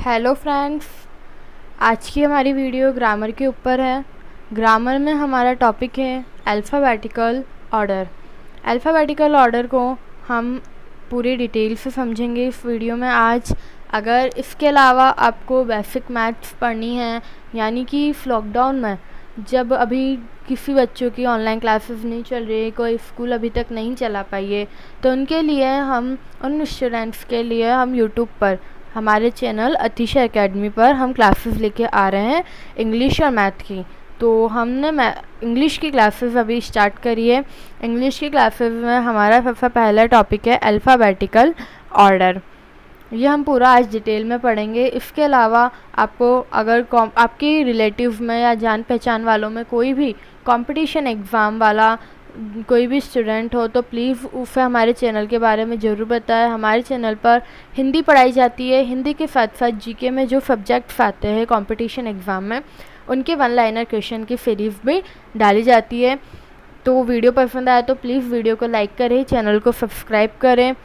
Hello friends, आज की हमारी वीडियो ग्रामर के ऊपर है। ग्रामर में हमारा टॉपिक है अल्फ़ाबेटिकल ऑर्डर। अल्फ़ाबेटिकल ऑर्डर को हम पूरी डिटेल से समझेंगे इस वीडियो में आज। अगर इसके अलावा आपको बेसिक मैथ्स पढ़नी है, यानी कि इस लॉकडाउन में जब अभी किसी बच्चों की ऑनलाइन क्लासेस नहीं चल रही, कोई स्कूल अभी तक नहीं चला पाई है, तो उनके लिए हम उन स्टूडेंट्स के लिए हम यूट्यूब पर हमारे चैनल अतिशय एकेडमी पर हम क्लासेस लेके आ रहे हैं इंग्लिश और मैथ की। तो हमने इंग्लिश की क्लासेस अभी स्टार्ट करी है। इंग्लिश की क्लासेस में हमारा सबसे पहला टॉपिक है अल्फ़ाबेटिकल ऑर्डर। ये हम पूरा आज डिटेल में पढ़ेंगे। इसके अलावा आपको अगर आपके रिलेटिव में या जान पहचान वालों में कोई भी कंपटीशन एग्ज़ाम वाला कोई भी स्टूडेंट हो, तो प्लीज़ उसे हमारे चैनल के बारे में ज़रूर बताएं। हमारे चैनल पर हिंदी पढ़ाई जाती है। हिंदी के साथ साथ जीके में जो सब्जेक्ट्स आते हैं कंपटीशन एग्ज़ाम में, उनके वन लाइनर क्वेश्चन की सीरीज़ भी डाली जाती है। तो वीडियो पसंद आया तो प्लीज़ वीडियो को लाइक करें, चैनल को सब्सक्राइब करें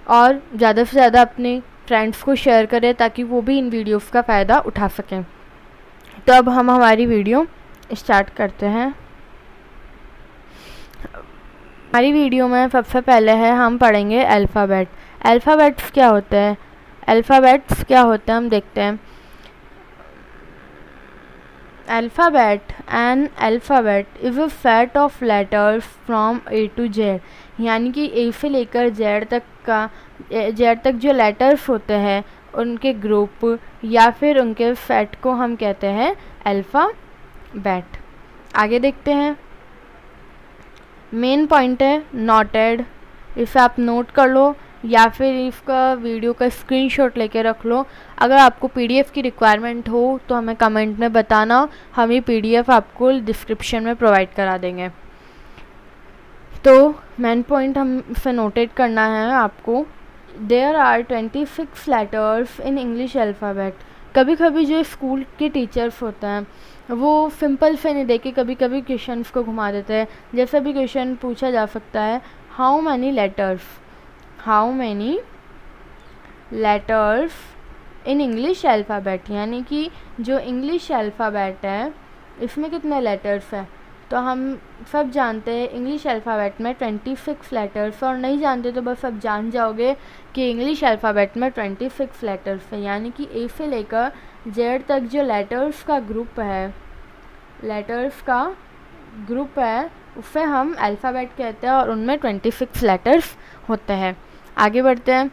और ज़्यादा से ज़्यादा अपने फ्रेंड्स को शेयर करें ताकि वो भी इन वीडियोस का फ़ायदा उठा सकें। तो अब हम हमारी वीडियो स्टार्ट करते हैं। हमारी वीडियो में सबसे पहले है हम पढ़ेंगे अल्फ़ाबेट। अल्फ़ाबेट्स क्या होते हैं? अल्फ़ाबेट्स क्या होते हैं हम देखते हैं। Alphabet an alphabet is a set of letters from A to Z, यानी कि ए से लेकर जेड तक जो लेटर्स होते हैं उनके ग्रुप या फिर उनके सेट को हम कहते हैं अल्फ़ाबेट। आगे देखते हैं। मेन पॉइंट है नोटेड, इसे आप नोट कर लो या फिर इसका वीडियो का स्क्रीनशॉट लेके रख लो। अगर आपको पीडीएफ की रिक्वायरमेंट हो तो हमें कमेंट में बताना, हम ये पीडीएफ आपको डिस्क्रिप्शन में प्रोवाइड करा देंगे। तो मेन पॉइंट हम इसे नोटेड करना है आपको। There are 26 letters in English alphabet. कभी कभी जो स्कूल के टीचर्स होते हैं वो सिंपल से नहीं देके कभी कभी क्वेश्चंस को घुमा देते हैं। जैसे भी क्वेश्चन पूछा जा सकता है, how many letters in English alphabet, यानी कि जो इंग्लिश अल्फ़ाबेट है इसमें कितने लेटर्स हैं। तो हम सब जानते हैं इंग्लिश अल्फ़ाबेट में 26 लेटर्स, और नहीं जानते तो बस अब जान जाओगे कि इंग्लिश अल्फ़ाबेट में 26 लेटर्स है, यानी कि ए से लेकर जेड तक जो लेटर्स का ग्रुप है उसे हम अल्फ़ाबेट कहते हैं और उनमें 26 लेटर्स होते हैं। आगे बढ़ते हैं।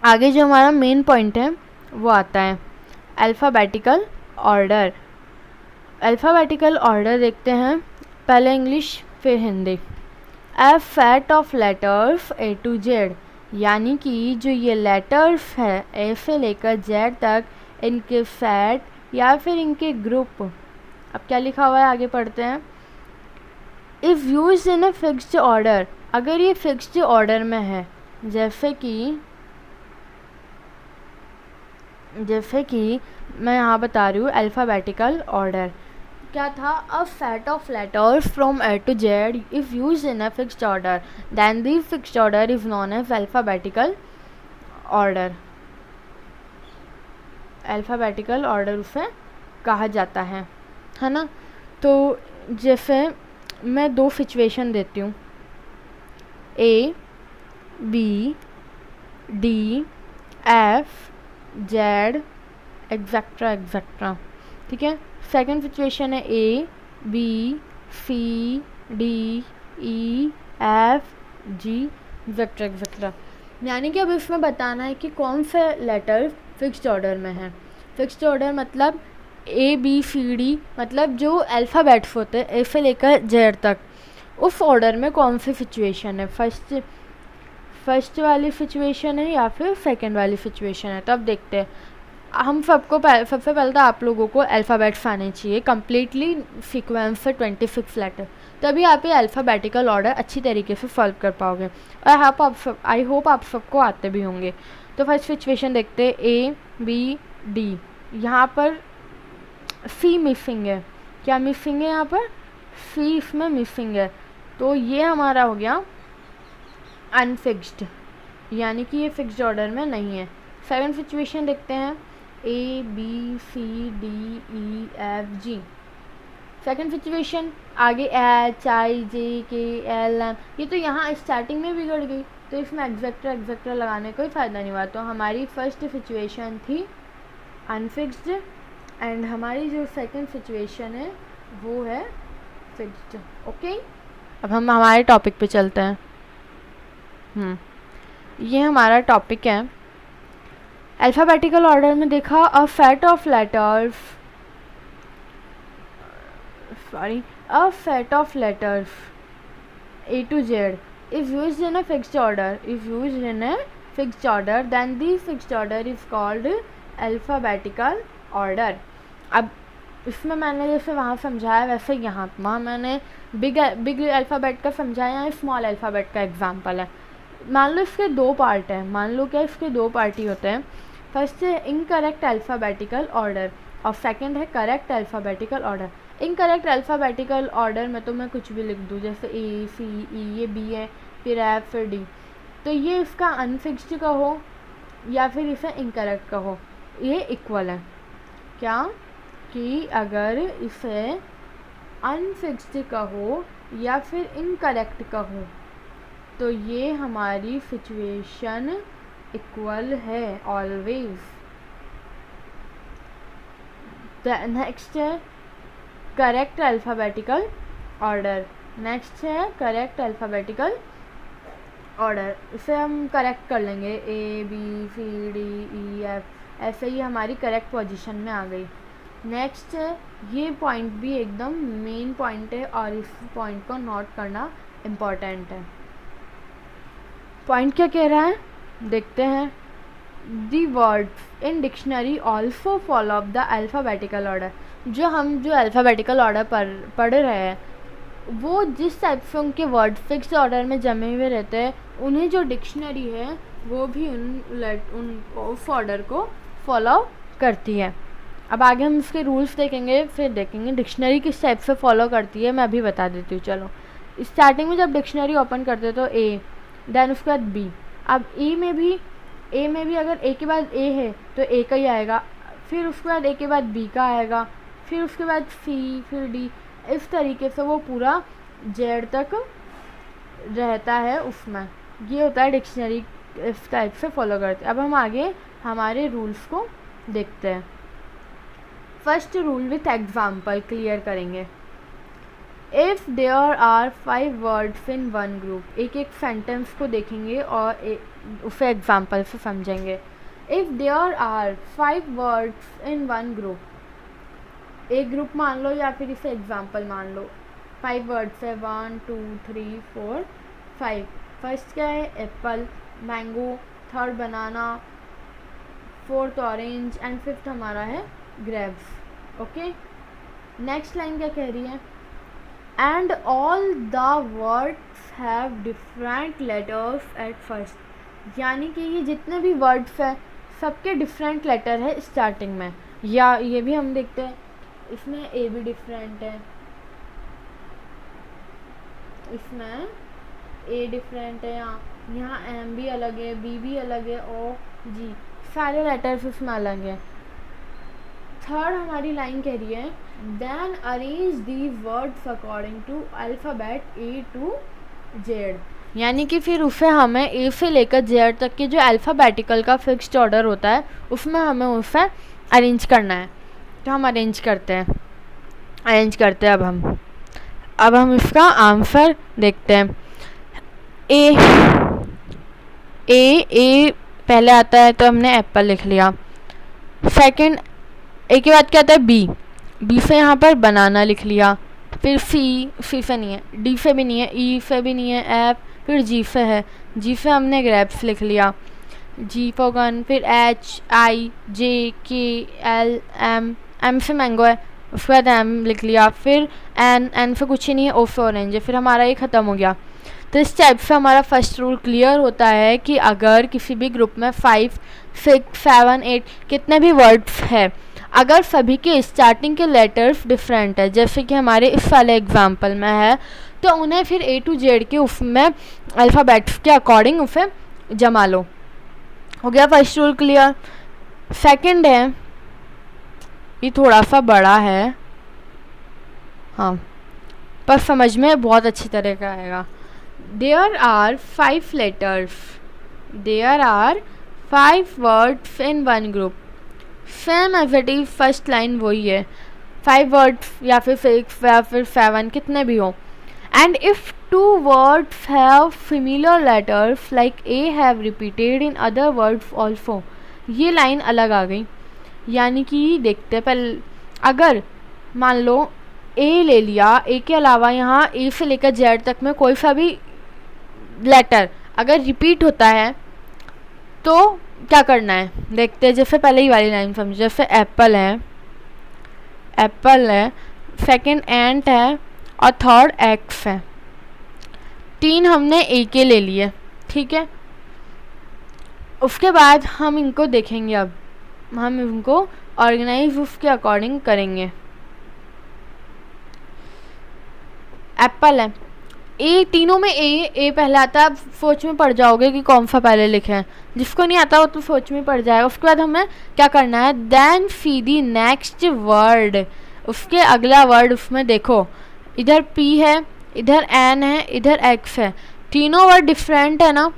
आगे जो हमारा मेन पॉइंट है वो आता है अल्फ़ाबेटिकल ऑर्डर। अल्फ़ाबेटिकल ऑर्डर देखते हैं, पहले इंग्लिश फिर Hindi. A set of letters A to Z, यानी कि जो ये लेटर्स है ए से लेकर जेड तक, इनके सेट या फिर इनके ग्रुप। अब क्या लिखा हुआ है, आगे पढ़ते हैं। If used in a fixed order, अगर ये फिक्स्ड ऑर्डर में है, जैसे कि मैं यहाँ बता रही हूँ अल्फ़ाबेटिकल ऑर्डर क्या था। A set of letters from A to Z if used in a fixed order then this fixed order is known as alphabetical order. Alphabetical order उसे कहा जाता है ना। तो जैसे मैं दो सिचुएशन देती हूँ, A B D F Z etcetera, ठीक है। सेकंड सिचुएशन है A B C D E F G etcetera, यानी कि अब इसमें बताना है कि कौन से लेटर फिक्स्ड ऑर्डर में है। फिक्स्ड ऑर्डर मतलब ए बी सी डी, मतलब जो अल्फ़ाबेट्स होते हैं ए से लेकर जेड तक, उस ऑर्डर में कौन सी सिचुएशन है, फर्स्ट वाली सिचुएशन है या फिर सेकंड वाली सिचुएशन है। तो अब देखते हैं। हम सबसे पहले तो आप लोगों को अल्फ़ाबेट्स आने चाहिए कम्प्लीटली सीक्वेंस से 26 लेटर, तभी आप ये अल्फ़ाबेटिकल ऑर्डर अच्छी तरीके से सॉल्व कर पाओगे। और आई होप आप सबको आते भी होंगे। तो फर्स्ट सिचुएशन देखते हैं, ए बी डी। यहाँ पर सी मिसिंग है। क्या मिसिंग है यहाँ पर? सी इसमें मिसिंग है, तो ये हमारा हो गया अनफिक्स्ड, यानी कि ये फिक्स्ड ऑर्डर में नहीं है। सेकंड सिचुएशन देखते हैं, ABCDEFG। सेकंड सिचुएशन आगे HIJKLM, ये तो यहाँ स्टार्टिंग में बिगड़ गई, तो इसमें एग्जैक्टर लगाने कोई फ़ायदा नहीं हुआ। तो हमारी फर्स्ट सिचुएशन थी अनफिक्स्ड एंड हमारी जो सेकंड सिचुएशन है वो है फिक्स्ड। ओके, अब हम हमारे टॉपिक पे चलते हैं। ये हमारा टॉपिक है। अल्फ़ाबेटिकल ऑर्डर में देखा अ set of letters A to Z is used in a fixed order, then the fixed order is called alphabetical order। अब इसमें मैंने जैसे वहाँ समझाया वैसे वहाँ मैंने बिग अल्फ़ाबेट का समझाया, स्मॉल अल्फ़ाबेट का एग्जांपल है। मान लो इसके दो पार्ट हैं, मान लो क्या इसके दो पार्ट ही होते हैं। फर्स्ट है इनकरेक्ट अल्फ़ाबेटिकल ऑर्डर और सेकंड है correct alphabetical order. Incorrect alphabetical order में तो मैं कुछ भी लिख दूँ, जैसे ACE, ये B है, फिर F, फिर D, तो ये इसका अनफिक्स्ड कहो या फिर इसे इनकरेक्ट कहो, ये इक्वल है। क्या कि अगर इसे अनफिक्स्ड कहो या फिर इनकरेक्ट कहो तो ये हमारी सिचुएशन इक्वल है ऑलवेज। नेक्स्ट है करेक्ट अल्फ़ाबेटिकल ऑर्डर। नेक्स्ट है करेक्ट अल्फ़ाबेटिकल ऑर्डर, इसे हम करेक्ट कर लेंगे ABCDEF, ऐसे ही हमारी करेक्ट पोजीशन में आ गई। नेक्स्ट है, ये पॉइंट भी एकदम मेन पॉइंट है और इस पॉइंट को नोट करना इम्पॉर्टेंट है। पॉइंट क्या कह रहा है देखते हैं। The words in dictionary also follow up the alphabetical order. जो अल्फ़ाबेटिकल ऑर्डर पढ़ रहे हैं वो जिस टाइप से उनके वर्ड फिक्स्ड ऑर्डर में जमे हुए रहते हैं, उन्हें जो डिक्शनरी है वो भी उस ऑर्डर को फॉलो करती है। अब आगे हम इसके रूल्स देखेंगे, फिर देखेंगे डिक्शनरी किस टाइप से फॉलो करती है, मैं अभी बता देती हूँ। चलो, स्टार्टिंग में जब डिक्शनरी ओपन करते तो A, देन उसके बाद B। अब A में भी अगर A के बाद A है तो A का ही आएगा, फिर उसके बाद A के बाद B का आएगा, फिर उसके बाद C, फिर D, इस तरीके से वो पूरा Z तक रहता है उसमें। ये होता है डिक्शनरी, इस टाइप से फॉलो करते हैं। अब हम आगे हमारे रूल्स को देखते हैं। First rule with example clear करेंगे। If there are 5 words in one group, एक एक सेंटेंस को देखेंगे और उसे एग्जाम्पल से समझेंगे। If there are 5 words in one group, एक ग्रुप मान लो या फिर इसे एग्जाम्पल मान लो। 5 वर्ड्स है, 1 2 3 4 5। फर्स्ट क्या है Apple, mango, third banana, fourth orange and fifth हमारा है ग्रेप्स। ओके, नेक्स्ट लाइन क्या कह रही है, and all the words have different letters at first. यानी कि ये जितने भी वर्ड्स हैं सबके डिफरेंट लेटर है स्टार्टिंग में। या ये भी हम देखते हैं, इसमें A भी डिफरेंट है, इसमें A डिफरेंट है, यहाँ M भी अलग है, B भी अलग है, O G, सारे लेटर्स इसमें अलग है। थर्ड हमारी लाइन कह रही है, then arrange these words according to alphabet A to Z। यानी कि फिर उसे हमें A से लेकर Z तक के जो अल्फ़ाबेटिकल का फिक्स्ड ऑर्डर होता है उसमें हमें उसे अरेंज करना है। तो हम अरेंज करते हैं अब हम इसका आंसर देखते हैं। ए पहले आता है तो हमने एप्पल लिख लिया। सेकंड ए के बाद क्या आता है बी से यहाँ पर बनाना लिख लिया। फिर सी से नहीं है, डी से भी नहीं है, ई से भी नहीं है, एफ, फिर जी से है, जी से हमने ग्रेप्स लिख लिया, जी फॉर गन। फिर HIJKL एम से मैंगो है, उसके बाद एम लिख लिया। फिर एन से कुछ ही नहीं है, ओ से ऑरेंज है। फिर हमारा ये ख़त्म हो गया। तो इस टाइप से हमारा फर्स्ट रूल क्लियर होता है कि अगर किसी भी ग्रुप में 5, 6, 7, 8 कितने भी वर्ड्स हैं, अगर सभी के स्टार्टिंग के लेटर्स डिफरेंट है, जैसे कि हमारे इस वाले एग्जांपल में है, तो उन्हें फिर A to Z के उसमें अल्फ़ाबेट्स के अकॉर्डिंग उसे जमा लो। हो गया फर्स्ट रूल क्लियर। सेकंड है ये थोड़ा सा बड़ा है, हाँ, पर समझ में बहुत अच्छी तरह का आएगा। There are 5 letters, there are 5 words in one group. Same as it is first line वही है, 5 वर्ड्स या फिर 6 या फिर 7 कितने भी हो। And if 2 words have similar letters like A have repeated in other words also। ये लाइन अलग आ गई, यानी कि देखते हैं पहले, अगर मान लो ए ले लिया, ए के अलावा यहाँ ए से लेकर जेड तक में कोई सा भी लेटर अगर रिपीट होता है तो क्या करना है देखते हैं। जैसे पहले ही वाली लाइन समझो, जैसे एप्पल है, एप्पल है, सेकंड एंट है और थर्ड एक्स है। 3 हमने ए के ले लिए, ठीक है। उसके बाद हम इनको देखेंगे, अब हम इनको ऑर्गेनाइज उसके अकॉर्डिंग करेंगे। एप्पल है, ए, तीनों में ए पहले आता है। आप सोच में पड़ जाओगे कि कौन सा पहले लिखे हैं, जिसको नहीं आता वो तो सोच में पड़ जाएगा। उसके बाद हमें क्या करना है, then see the next word, उसके अगला वर्ड उसमें देखो, इधर पी है, इधर एन है, इधर एक्स है, तीनों वर्ड डिफरेंट है ना।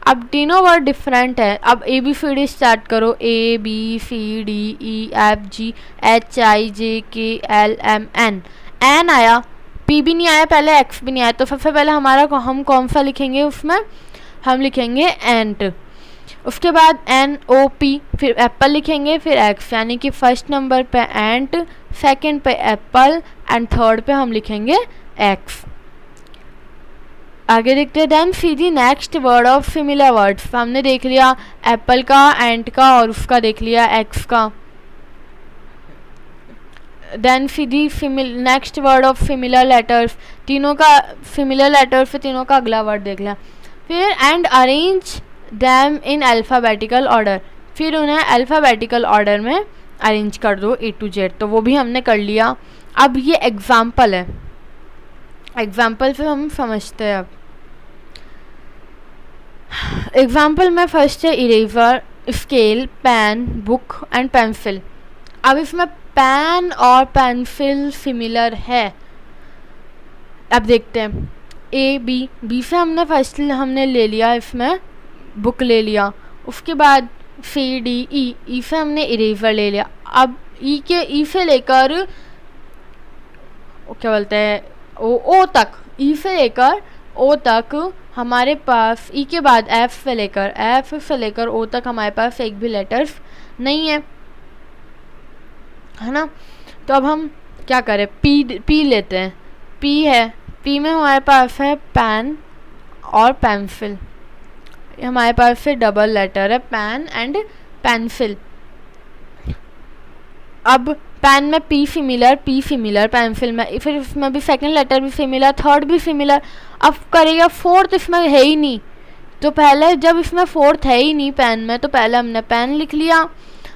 अब तीनों वर्ड डिफरेंट है, अब A B C D start करो, A B C D E F G H I J K L M N. N आया, पी भी नहीं आया, पहले एक्स भी नहीं आया, तो सबसे पहले हमारा हम कौन सा लिखेंगे, उसमें हम लिखेंगे एंट। उसके बाद एन ओ पी, फिर एप्पल लिखेंगे, फिर एक्स, यानी कि फर्स्ट नंबर पे एंट, सेकंड पे एप्पल एंड थर्ड पे हम लिखेंगे एक्स। आगे देखते हैं, then see the next word of similar words. हमने देख लिया एप्पल का, एंट का और उसका देख लिया एक्स का। Then see the next word of similar letters, तीनों का सिमिलर लेटर्स से तीनों का अगला वर्ड देख लिया। फिर and arrange them in alphabetical order, फिर उन्हें अल्फ़ाबेटिकल ऑर्डर में अरेंज कर दो ए टू जेड, तो वो भी हमने कर लिया। अब ये एग्जाम्पल है, एग्जाम्पल से हम समझते हैं। अब एग्जाम्पल में फर्स्ट है eraser, scale, pen, book and pencil. अब इसमें पेन और पेंसिल सिमिलर है। अब देखते हैं, ए बी, बी से हमने फर्स्ट हमने ले लिया, इसमें बुक ले लिया। उसके बाद सी डी ई, ई से हमने इरेजर ले लिया। अब ई के, ई से लेकर क्या बोलते हैं ओ तक, ई से लेकर ओ तक हमारे पास, ई के बाद एफ से लेकर ओ तक हमारे पास एक भी लेटर्स नहीं है ना। तो अब हम क्या करें, पी लेते हैं, पी है, पी में हमारे पास है पेन और पेंसिल, हमारे पास से डबल लेटर है, पेन एंड पेंसिल। अब पेन में पी सिमिलर, पेंसिल में फिर इसमें भी सेकंड लेटर भी सिमिलर, थर्ड भी सिमिलर। अब करेगा फोर्थ, इसमें है ही नहीं, तो पहले जब इसमें फोर्थ है ही नहीं पेन में, तो पहले हमने पेन लिख लिया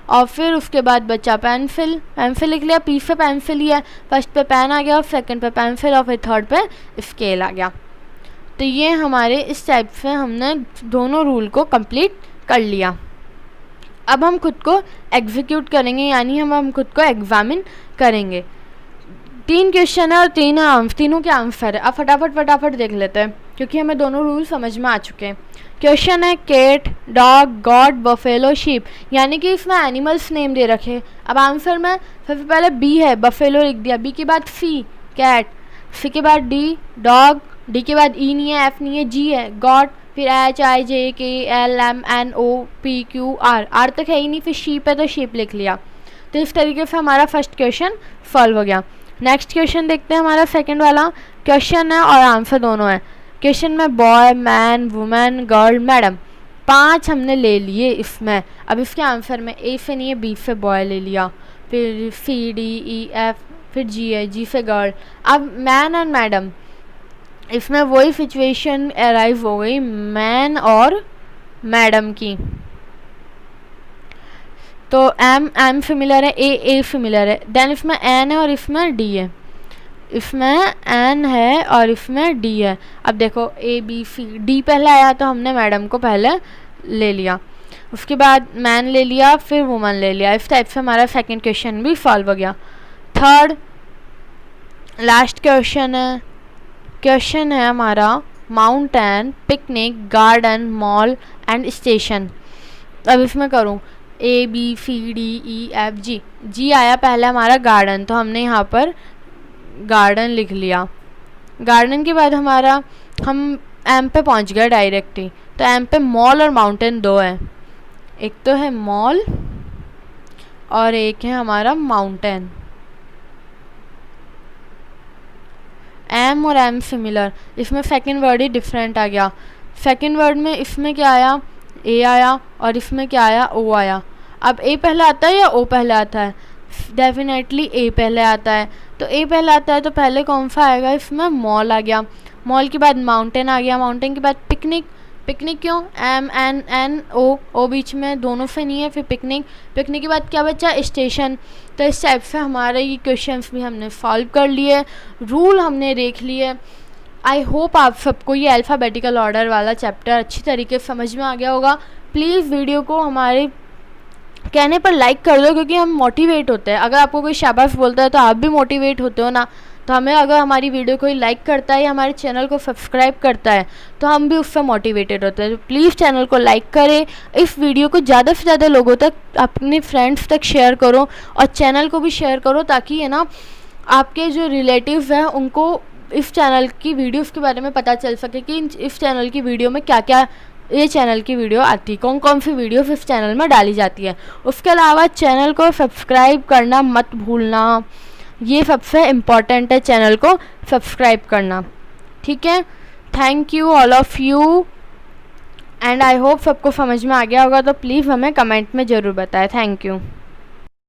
और फिर उसके बाद बचा पेंसिल लिख लिया। पी से पेंसिल ही है, फर्स्ट पे पेन आ गया और सेकंड पे पेंसिल और फिर थर्ड पे स्केल आ गया। तो ये हमारे इस टाइप से हमने दोनों रूल को कंप्लीट कर लिया। अब हम खुद को एग्जीक्यूट करेंगे, यानी हम खुद को एग्जामिन करेंगे। 3 क्वेश्चन है और तीनों के आंसर है। अब फटाफट देख लेते हैं, क्योंकि हमें दोनों रूल समझ में आ चुके हैं। क्वेश्चन है cat, dog, goat, buffalo, sheep, यानी कि इसमें एनिमल्स नेम दे रखे। अब आंसर में सबसे पहले बी है, बफेलो लिख दिया, बी के बाद सी कैट, सी के बाद डी डॉग, डी के बाद ई नहीं है, एफ नहीं है, जी है गॉट, फिर H I J K L M N O P Q R, R तक है ही नहीं, फिर शीप है तो शीप लिख लिया। तो इस तरीके से हमारा फर्स्ट क्वेश्चन सॉल्व हो गया। नेक्स्ट क्वेश्चन देखते हैं, हमारा सेकंड वाला क्वेश्चन है और आंसर दोनों है। क्वेश्चन में boy, man, women, girl, madam, 5 हमने ले लिए इसमें। अब इसके आंसर में ए से नहीं है, बी से बॉय ले लिया, फिर सी डी ई एफ, फिर जी है, जी से गर्ल। अब मैन एंड मैडम, इसमें वही सिचुएशन अराइव हो गई मैन और मैडम की। तो एम सिमिलर है, ए सिमिलर है, देन इसमें एन है और इसमें डी है, इसमें एन है और इसमें डी है। अब देखो ए बी सी डी पहले आया तो हमने मैडम को पहले ले लिया। उसके बाद मैन ले लिया, फिर वुमन ले लिया। इस टाइप से हमारा सेकंड क्वेश्चन भी सॉल्व हो गया। थर्ड लास्ट क्वेश्चन है हमारा mountain, picnic, garden, mall and station. अब इसमें करूँ ABCDEFG, जी आया पहले हमारा गार्डन, तो हमने यहाँ पर गार्डन लिख लिया। गार्डन के बाद हमारा हम एम पे पहुँच गए डायरेक्टली, तो एम पे मॉल और माउंटेन दो है, एक तो है मॉल और एक है हमारा माउंटेन। एम और एम सिमिलर, इसमें सेकंड वर्ड ही डिफरेंट आ गया। सेकंड वर्ड में इसमें क्या आया, ए आया, और इसमें क्या आया, ओ आया। अब ए पहले आता है या ओ पहले आता है? डेफिनेटली ए पहले आता है। तो ए पहले आता है तो पहले कौन सा आएगा, इसमें मॉल आ गया। मॉल के बाद माउंटेन आ गया, माउंटेन के बाद पिकनिक। पिकनिक क्यों, MNNO बीच में, दोनों से नहीं है, फिर पिकनिक। पिकनिक के बाद क्या बचा, स्टेशन। तो इस टाइप से हमारे ये क्वेश्चंस भी हमने सॉल्व कर लिए, रूल हमने देख लिए। आई होप आप सबको ये अल्फ़ाबेटिकल ऑर्डर वाला चैप्टर अच्छी तरीके से समझ में आ गया होगा। प्लीज़ वीडियो को हमारे कहने पर लाइक कर दो, क्योंकि हम मोटिवेट होते हैं। अगर आपको कोई शाबाश बोलता है तो आप भी मोटिवेट होते हो ना। तो हमें अगर हमारी वीडियो कोई लाइक करता है या हमारे चैनल को सब्सक्राइब करता है तो हम भी उससे मोटिवेटेड होते हैं। तो प्लीज़ चैनल को लाइक करें, इस वीडियो को ज़्यादा से ज़्यादा लोगों तक, अपने फ्रेंड्स तक शेयर करो, और चैनल को भी शेयर करो, ताकि है ना आपके जो रिलेटिव्स हैं उनको इस चैनल की वीडियोस के बारे में पता चल सके कि इस चैनल की वीडियो में क्या क्या, ये चैनल की वीडियो आती है, कौन कौन सी वीडियोस इस चैनल में डाली जाती है। उसके अलावा चैनल को सब्सक्राइब करना मत भूलना, ये सबसे इम्पॉर्टेंट है, चैनल को सब्सक्राइब करना। ठीक है, thank you all of you, and I hope सबको समझ में आ गया होगा। तो प्लीज़ हमें कमेंट में ज़रूर बताएं। Thank you.